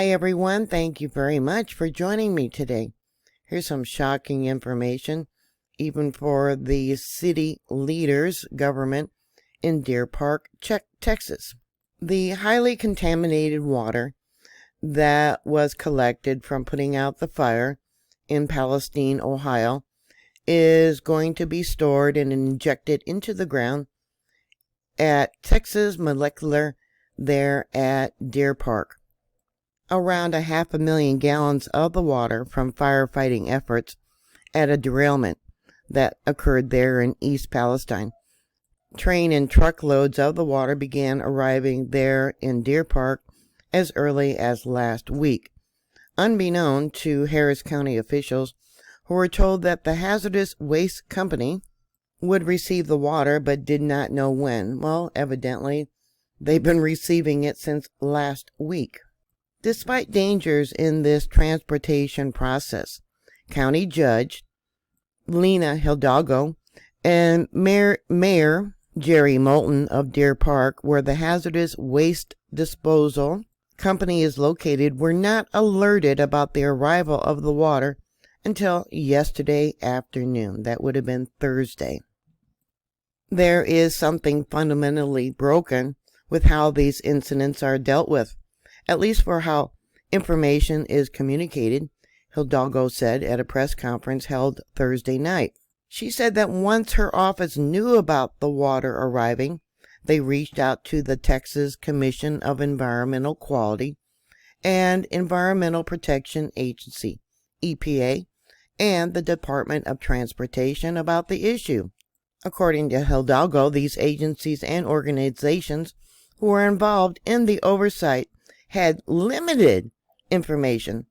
Hi everyone, thank you very much for joining me today. Here's some shocking information, even for the city leaders, government in Deer Park, Texas. The highly contaminated water that was collected from putting out the fire in Palestine, Ohio, is going to be stored and injected into the ground at Texas Molecular there at Deer Park. Around 500,000 gallons of the water from firefighting efforts at a derailment that occurred there in East Palestine. Train and truckloads of the water began arriving there in Deer Park as early as last week, unbeknown to Harris County officials who were told that the hazardous waste company would receive the water but did not know when. Well, evidently, they've been receiving it since last week. Despite dangers in this transportation process, County Judge Lena Hidalgo and Mayor Jerry Moulton of Deer Park, where the hazardous waste disposal company is located, were not alerted about the arrival of the water until yesterday afternoon. That would have been Thursday. There is something fundamentally broken with how these incidents are dealt with, at least for how information is communicated, Hidalgo said at a press conference held Thursday night. She said that once her office knew about the water arriving, they reached out to the Texas Commission of Environmental Quality and Environmental Protection Agency, EPA, and the Department of Transportation about the issue. According to Hidalgo, these agencies and organizations who were involved in the oversight had limited information,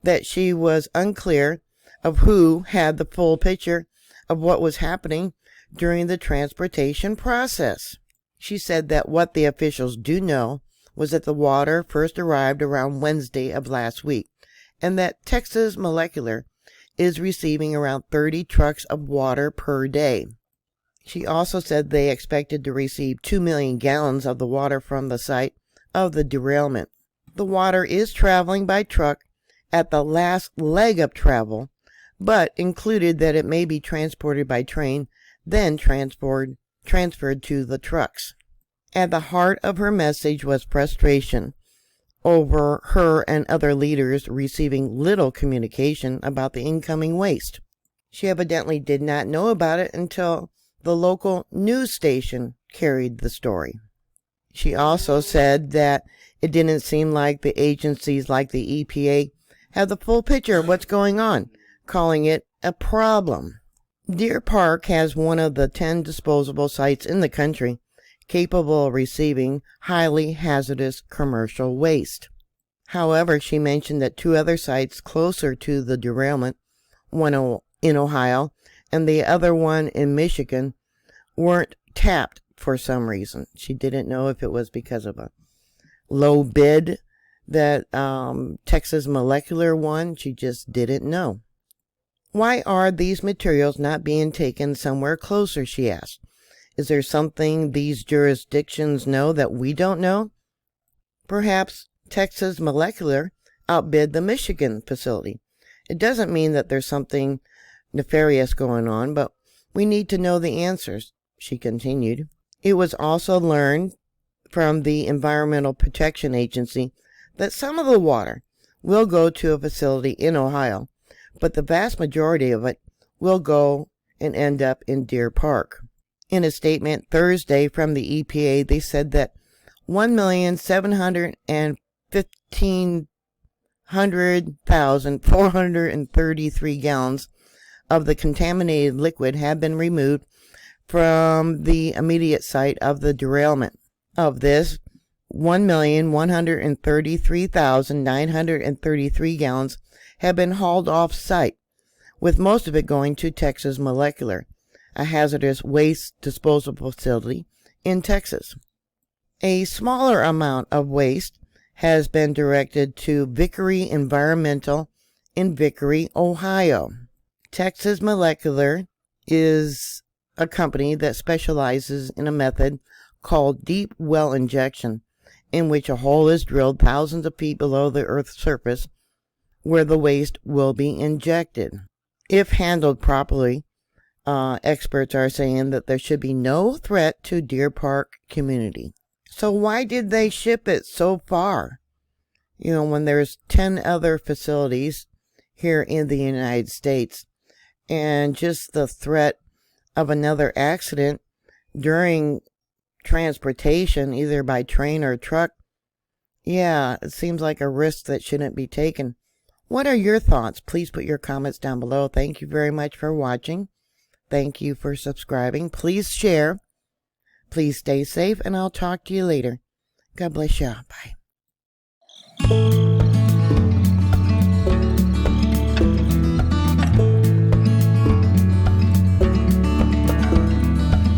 that she was unclear of who had the full picture of what was happening during the transportation process. She said that what the officials do know was that the water first arrived around Wednesday of last week, and that Texas Molecular is receiving around 30 trucks of water per day. She also said they expected to receive 2 million gallons of the water from the site of the derailment. The water is traveling by truck at the last leg of travel, but included that it may be transported by train, then transferred to the trucks. At the heart of her message was frustration over her and other leaders receiving little communication about the incoming waste. She evidently did not know about it until the local news station carried the story. She also said that it didn't seem like the agencies like the EPA have the full picture of what's going on, calling it a problem. Deer Park has one of the 10 disposable sites in the country capable of receiving highly hazardous commercial waste. However, she mentioned that 2 other sites closer to the derailment, one in Ohio and the other one in Michigan, weren't tapped for some reason. She didn't know if it was because of a low bid that Texas Molecular won. She just didn't know. Why are these materials not being taken somewhere closer, she asked. Is there something these jurisdictions know that we don't know? Perhaps Texas Molecular outbid the Michigan facility. It doesn't mean that there's something nefarious going on, but we need to know the answers, she continued. It was also learned from the Environmental Protection Agency that some of the water will go to a facility in Ohio, but the vast majority of it will go and end up in Deer Park. In a statement Thursday from the EPA, they said that 1,715,433 gallons of the contaminated liquid have been removed from the immediate site of the derailment. Of this, 1,133,933 gallons have been hauled off-site, with most of it going to Texas Molecular, a hazardous waste disposal facility in Texas. A smaller amount of waste has been directed to Vickery Environmental in Vickery, Ohio. Texas Molecular is a company that specializes in a method called deep well injection in which a hole is drilled thousands of feet below the Earth's surface where the waste will be injected. If handled properly, experts are saying that there should be no threat to Deer Park community. So why did they ship it so far? When there's 10 other facilities here in the United States, and just the threat of another accident during transportation, either by train or truck, it seems like a risk that shouldn't be taken. What are your thoughts? Please put your comments down below. Thank you very much for watching. Thank you for subscribing. Please share. Please stay safe, and I'll talk to you later. God bless you. Bye.